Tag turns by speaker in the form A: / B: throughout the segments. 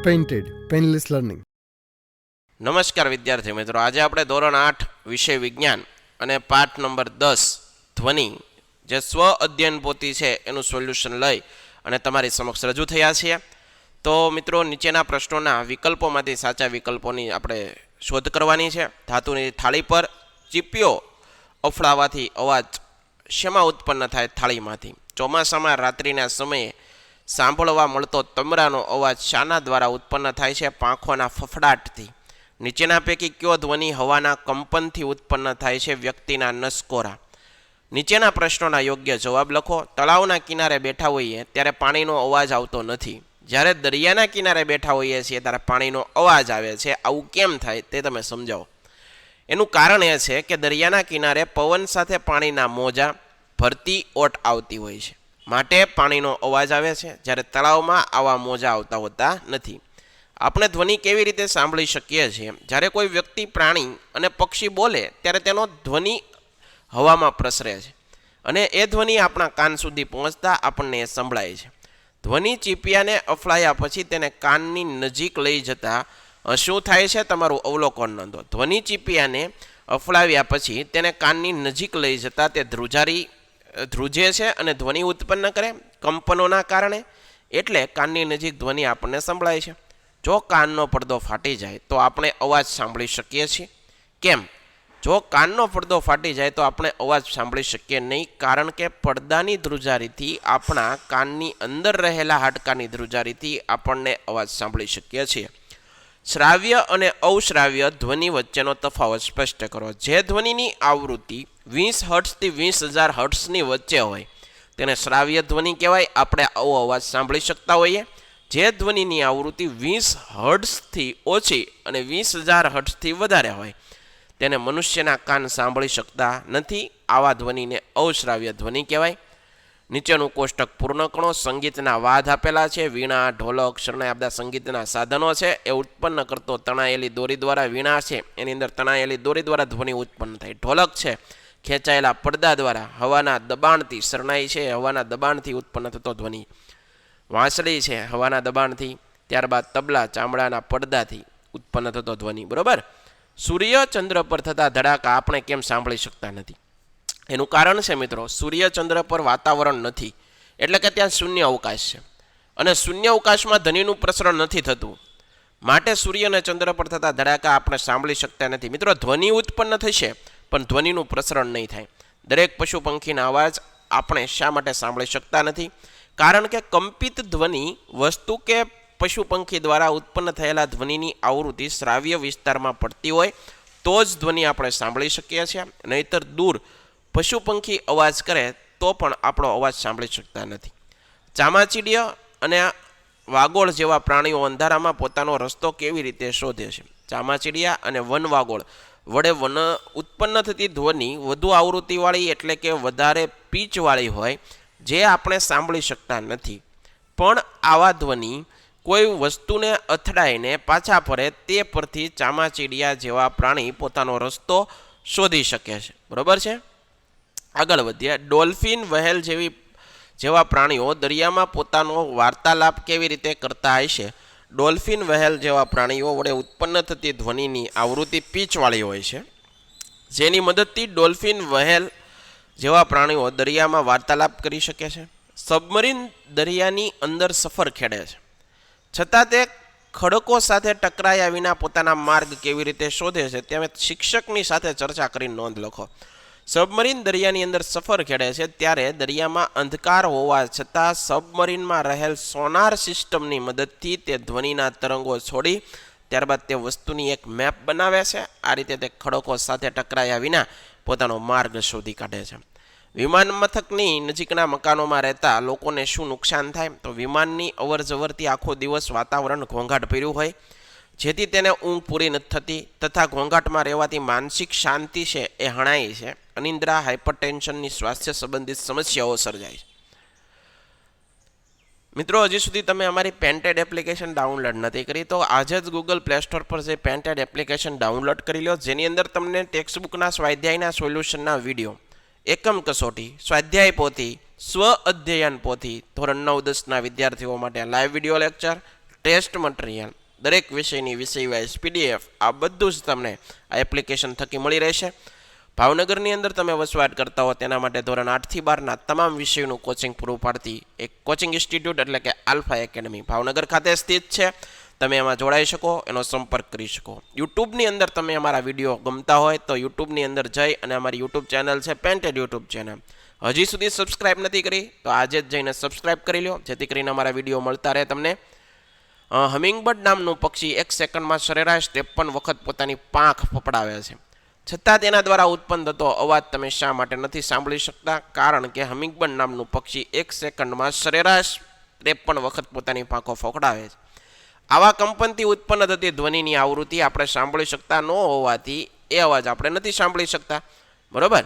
A: Painted painless learning.
B: નમસ્કાર વિદ્યાર્થી મિત્રો, આજે આપણે ધોરણ 8 વિષય વિજ્ઞાન અને પાઠ નંબર 10 ધ્વનિ જે સ્વ અધ્યયન પોથી છે એનું સોલ્યુશન લઈ અને તમારી સમક્ષ રજૂ થયા છીએ. તો મિત્રો, નીચેના પ્રશ્નોના વિકલ્પોમાંથી સાચા વિકલ્પોની આપણે શોધ કરવાની છે. ધાતુની થાળી પર ચીપિયો અફડાવાથી અવાજ શેમાં ઉત્પન્ન થાય? થાળીમાંથી. ચોમાસામાં રાત્રિના સમયે સાંભળવા મળતો તમરાનો અવાજ શાના દ્વારા ઉત્પન્ન થાય છે? પાંખોના ફફડાટથી. નીચેના પૈકી કયો ધ્વનિ હવાના કંપનથી ઉત્પન્ન થાય છે? વ્યક્તિના નસકોરા. નીચેના પ્રશ્નોના યોગ્ય જવાબ લખો. તળાવના કિનારે બેઠા હોઈએ ત્યારે પાણીનો અવાજ આવતો નથી, જ્યારે દરિયાના કિનારે બેઠા હોઈએ છીએ ત્યારે પાણીનો અવાજ આવે છે. આવું કેમ થાય તે તમે સમજાવો. એનું કારણ એ છે કે દરિયાના કિનારે પવન સાથે પાણીના મોજા ભરતી ઓટ આવતી હોય છે, માટે પાણીનો અવાજ આવે છે, જ્યારે તળાવમાં આવા મોજા આવતા હોતા નથી. આપણે ધ્વનિ કેવી રીતે સાંભળી શકીએ છીએ? જ્યારે કોઈ વ્યક્તિ, પ્રાણી અને પક્ષી બોલે ત્યારે તેનો ધ્વનિ હવામાં પ્રસરે છે અને એ ધ્વનિ આપણા કાન સુધી પહોંચતા આપણને એ સંભળાય છે. ધ્વનિ ચીપિયાને અફળાયા પછી તેને કાનની નજીક લઈ જતા શું થાય છે? તમારું અવલોકન નોંધો. ધ્વનિ ચીપિયાને અફળાવ્યા પછી તેને કાનની નજીક લઈ જતા તે ધ્રુજે છે અને ધ્વનિ ઉત્પન્ન કરે કંપનોના કારણે, એટલે કાનની નજીક ધ્વનિ આપણને સંભળાય છે. જો કાનનો પડદો ફાટી જાય તો આપણે અવાજ સાંભળી શકીએ છીએ. કેમ? જો કાનનો પડદો ફાટી જાય તો આપણે અવાજ સાંભળી શકીએ નહીં, કારણ કે પડદાની ધ્રુજારીથી આપણા કાનની અંદર રહેલા હાડકાની ધ્રુજારીથી આપણને અવાજ સાંભળી શકીએ છીએ. શ્રાવ્ય અને અવશ્રાવ્ય ધ્વનિ વચ્ચેનો તફાવત સ્પષ્ટ કરો. જે ધ્વનિની આવૃત્તિ 20 હર્ટ્ઝથી 20,000 હર્ટ્ઝની વચ્ચે હોય તેને શ્રાવ્ય ધ્વનિ કહેવાય. આપણે આવો અવાજ સાંભળી શકતા હોઈએ. જે ધ્વનિની આવૃત્તિ 20 હર્ટ્ઝથી ઓછી અને 20,000 હર્ટ્ઝથી વધારે હોય તેને મનુષ્યના કાન સાંભળી શકતા નથી. આવા ધ્વનિને અવશ્રાવ્ય ધ્વનિ કહેવાય. નીચેનું કોષ્ટક પૂર્ણ કરો. સંગીતના વાદ આપેલા છે. વીણા, ઢોલક, શરણાઈ આ બધા સંગીતના સાધનો છે. એ ઉત્પન્ન કરતો તણાયેલી દોરી દ્વારા. વીણા છે એની અંદર તણાયેલી દોરી દ્વારા ધ્વનિ ઉત્પન્ન થાય. ઢોલક છે ખેંચાયેલા પડદા દ્વારા. હવાના દબાણથી. શરણાઈ છે હવાના દબાણથી ઉત્પન્ન થતો ધ્વનિ. વાંસળી છે હવાના દબાણથી. ત્યારબાદ તબલા ચામડાના પડદાથી ઉત્પન્ન થતો ધ્વનિ. બરોબર. સૂર્ય ચંદ્ર પર થતા ધડાકા આપણે કેમ સાંભળી શકતા નથી? એનું કારણ છે મિત્રો, સૂર્ય ચંદ્ર પર વાતાવરણ નથી, એટલે કે ત્યાં શૂન્ય અવકાશ છે અને શૂન્ય અવકાશમાં ધ્વનિનું પ્રસરણ નથી થતું, માટે સૂર્ય અને ચંદ્ર પર થતા ધડાકા આપણે સાંભળી શકતા નથી. મિત્રો, ધ્વનિ ઉત્પન્ન થશે પણ ધ્વનિનું પ્રસરણ નહીં થાય. દરેક પશુ પંખીના અવાજ આપણે શા માટે સાંભળી શકતા નથી? કારણ કે કંપિત ધ્વનિ વસ્તુ કે પશુ પંખી દ્વારા ઉત્પન્ન થયેલા ધ્વનિની આવૃત્તિ શ્રાવ્ય વિસ્તારમાં પડતી હોય તો જ ધ્વનિ આપણે સાંભળી શકીએ છીએ. નહીતર દૂર પશુ પંખી અવાજ કરે તો પણ આપણો અવાજ સાંભળી શકતા નથી. ચામાચીડિયા અને વાગોળ જેવા પ્રાણીઓ અંધારામાં પોતાનો રસ્તો કેવી રીતે શોધે છે? ચામાચીડિયા અને વનવાગોળ વડે ઉત્પન્ન થતી ધ્વનિ વધુ આવૃત્તિવાળી, એટલે કે વધારે પીચવાળી હોય, જે આપણે સાંભળી શકતા નથી. પણ આવા ધ્વનિ કોઈ વસ્તુને અથડાઈને પાછા ફરે તે પરથી ચામાચીડિયા જેવા પ્રાણી પોતાનો રસ્તો શોધી શકે છે. બરોબર છે. આગળ વધીએ. ડોલ્ફિન, વહેલ જેવા પ્રાણીઓ દરિયામાં પોતાનો વાર્તાલાપ કેવી રીતે કરતા હશે? ડોલ્ફિન, વહેલ જેવા પ્રાણીઓ વડે ઉત્પન્ન થતી ધ્વનિની આવૃત્તિ પીચવાળી હોય છે, જેની મદદથી ડોલ્ફિન, વહેલ જેવા પ્રાણીઓ દરિયામાં વાર્તાલાપ કરી શકે છે. સબમરીન દરિયાની અંદર સફર ખેડે છે, છતાં તે ખડકો સાથે ટકરાયા વિના પોતાના માર્ગ કેવી રીતે શોધે છે? તમે શિક્ષકની સાથે ચર્ચા કરી નોંધ લખો. સબમરીન દરિયાની અંદર સફર ખેડે છે ત્યારે દરિયામાં અંધકાર હોવા છતાં સબમરીનમાં રહેલ સોનાર સિસ્ટમની મદદથી તે ધ્વનિના તરંગો છોડી ત્યારબાદ તે વસ્તુની એક મેપ બનાવે છે. આ રીતે તે ખડકો સાથે ટકરાયા વિના પોતાનો માર્ગ શોધી કાઢે છે. વિમાન મથકની નજીકના મકાનોમાં રહેતા લોકોને શું નુકસાન થાય? તો વિમાનની અવરજવરથી આખો દિવસ વાતાવરણ ઘોંઘાટ ભર્યું હોય, જેથી તેને ઊંઘ પૂરી નથી થતી તથા ઘોંઘાટમાં રહેવાથી માનસિક શાંતિ છે એ હણાય છે. અનિદ્રા, હાઇપરટેન્શનની સ્વાસ્થ્ય સંબંધિત સમસ્યાઓ સર્જાય છે. મિત્રો, હજી સુધી તમે અમારી પેન્ટેડ એપ્લિકેશન ડાઉનલોડ નથી કરી તો આજે જ ગૂગલ પ્લે સ્ટોર પર જે પેન્ટેડ એપ્લિકેશન ડાઉનલોડ કરી લો, જેની અંદર તમને ટેક્સ્ટબુકના સ્વાધ્યાયના સોલ્યુશનના વિડીયો, એકમ કસોટી, સ્વાધ્યાય પોથી, સ્વ અધ્યયન પોથી, ધોરણ 9-10ના વિદ્યાર્થીઓ માટે live video lecture, test material, દરેક વિષયની વિષય વાઇઝ PDF આ બધું જ તમને આ એપ્લિકેશન થકી મળી રહેશે. ભાવનગરની અંદર તમે વસવાટ કરતા હો તેના માટે ધોરણ 8 થી 12ના તમામ વિષયોનું કોચિંગ પૂરું પાડતી એક કોચિંગ ઇન્સ્ટિટ્યૂટ એટલે કે આલ્ફા એકેડમી ભાવનગર ખાતે સ્થિત છે. તમે એમાં જોડાઈ શકો, એનો સંપર્ક કરી શકો. યુટ્યુબની અંદર તમે અમારા વિડીયો ગમતા હોય તો યુટ્યુબની અંદર જઈ અને અમારી યુટ્યુબ ચેનલ છે પેન્ટેડ યુટ્યુબ ચેનલ, હજી સુધી સબસ્ક્રાઇબ નથી કરી તો આજે જ જઈને સબસ્ક્રાઇબ કરી લો, જેથી કરીને અમારા વિડીયો મળતા રહે તમને. હમિંગબર્ડ નામનું પક્ષી 1 સેકન્ડમાં સરેરાશ 53 વખત પોતાની પાંખ ફફડાવે છે, છતાં તેના દ્વારા ઉત્પન્ન થતો અવાજ તમે શા માટે નથી સાંભળી શકતા? કારણ કે હમિંગબર્ડ નામનું પક્ષી 1 સેકન્ડમાં સરેરાશ 53 વખત પોતાની પાંખો ફફડાવે છે. આવા કંપનથી ઉત્પન્ન થતી ધ્વનિની આવૃત્તિ આપણે સાંભળી શકતા ન હોવાથી એ અવાજ આપણે નથી સાંભળી શકતા. બરોબર.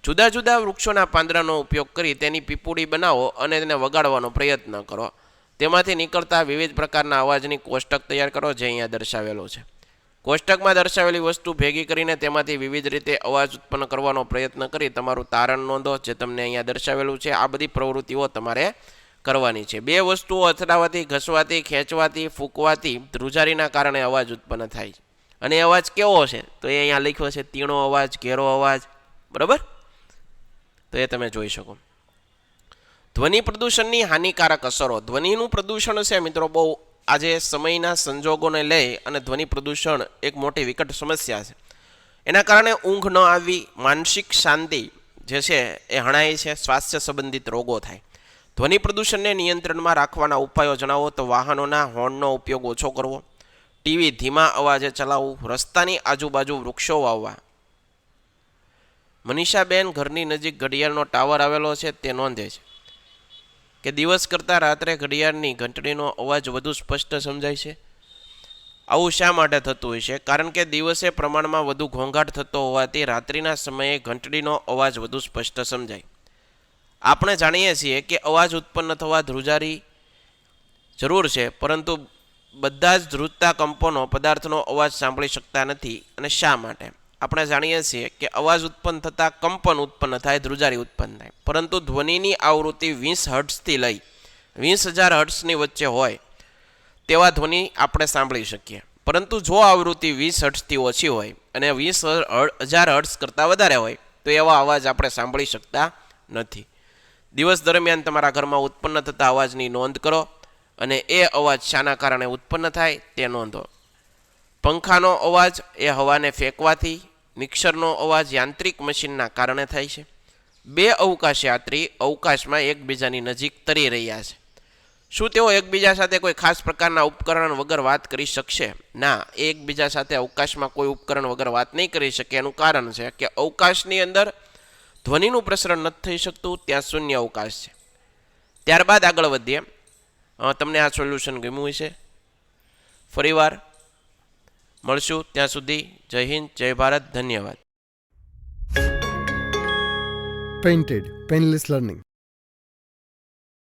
B: જુદા જુદા વૃક્ષોના પાંદડાનો ઉપયોગ કરી તેની પીપુડી બનાવો અને તેને વગાડવાનો પ્રયત્ન કરો. તેમાંથી નીકળતા વિવિધ પ્રકારના અવાજની કોષ્ટક તૈયાર કરો, જે અહીંયા દર્શાવેલો છે. કોષ્ટકમાં દર્શાવેલી વસ્તુ ભેગી કરીને તેમાંથી વિવિધ રીતે અવાજ ઉત્પન્ન કરવાનો પ્રયત્ન કરી તમારું તારણ નોંધો, જે તમને અહીંયા દર્શાવેલું છે. આ બધી પ્રવૃત્તિઓ તમારે કરવાની છે. 2 વસ્તુઓ અથડાવાથી, ઘસવાથી, ખેંચવાથી, ફૂંકવાથી ધ્રુજારીના કારણે અવાજ ઉત્પન્ન થાય છે. અને અવાજ કેવો છે તો એ અહીંયા લખ્યો છે, તીણો અવાજ, ઘેરો અવાજ. બરાબર, તો એ તમે જોઈ શકો. ધ્વનિ પ્રદૂષણની હાનિકારક અસરો. ધ્વનિનું પ્રદૂષણ છે મિત્રો બહુ આજે સમયના સંજોગોને લઈ અને ધ્વનિ પ્રદૂષણ એક મોટી વિકટ સમસ્યા છે. એના કારણે ઊંઘ ન આવવી, માનસિક શાંતિ જે છે એ હણાય છે, સ્વાસ્થ્ય સંબંધિત રોગો થાય. ધ્વનિ પ્રદૂષણને નિયંત્રણમાં રાખવાના ઉપાયો જણાવો તો વાહનોના હોર્નનો ઉપયોગ ઓછો કરવો, ટીવી ધીમા અવાજે ચલાવવું, રસ્તાની આજુબાજુ વૃક્ષો વાવવા. મનીષાબેન ઘરની નજીક ઘડિયાળનો ટાવર આવેલો છે તે નોંધે છે કે દિવસ કરતાં રાત્રે ઘડિયાળની ઘંટડીનો અવાજ વધુ સ્પષ્ટ સમજાય છે. આવું શા માટે થતું હોય છે? કારણ કે દિવસે પ્રમાણમાં વધુ ઘોંઘાટ થતો હોવાથી રાત્રિના સમયે ઘંટડીનો અવાજ વધુ સ્પષ્ટ સમજાય. આપણે જાણીએ છીએ કે અવાજ ઉત્પન્ન થવા ધ્રુજારી જરૂર છે, પરંતુ બધા જ ધ્રુજતા કંપનો પદાર્થનો અવાજ સાંભળી શકતા નથી. અને શા માટે? આપણે જાણીએ છીએ કે અવાજ ઉત્પન્ન થતાં કંપન ઉત્પન્ન થાય, ધ્રુજારી ઉત્પન્ન થાય, પરંતુ ધ્વનિની આવૃત્તિ 20 હર્ટ્ઝથી લઈ 20,000 હર્ટ્ઝની વચ્ચે હોય તેવા ધ્વનિ આપણે સાંભળી શકીએ. પરંતુ જો આવૃત્તિ 20 હર્ટ્ઝથી ઓછી હોય અને 20,000 હર્ટ્ઝ કરતાં વધારે હોય તો એવા અવાજ આપણે સાંભળી શકતા નથી. દિવસ દરમિયાન તમારા ઘરમાં ઉત્પન્ન થતા અવાજની નોંધ કરો અને એ અવાજ શાના કારણે ઉત્પન્ન થાય તે નોંધો. પંખાનો અવાજ એ હવાને ફેંકવાથી, મિક્સરનો અવાજ યાંત્રિક મશીનના કારણે થાય છે. 2 અવકાશયાત્રી અવકાશમાં એકબીજાની નજીક તરી રહ્યા છે. શું તેઓ એકબીજા સાથે કોઈ ખાસ પ્રકારના ઉપકરણ વગર વાત કરી શકશે? ના, એકબીજા સાથે અવકાશમાં કોઈ ઉપકરણ વગર વાત નહીં કરી શકે. એનું કારણ છે કે અવકાશની અંદર ધ્વનિનું પ્રસરણ નથી થઈ શકતું, ત્યાં શૂન્ય અવકાશ છે. ત્યારબાદ આગળ વધીએ. તમને આ સોલ્યુશન ગમ્યું હશે. ફરીવાર મળશું, ત્યાં સુધી જય હિન્દ, જય ભારત, ધન્યવાદ.
A: Painted Painless Learning.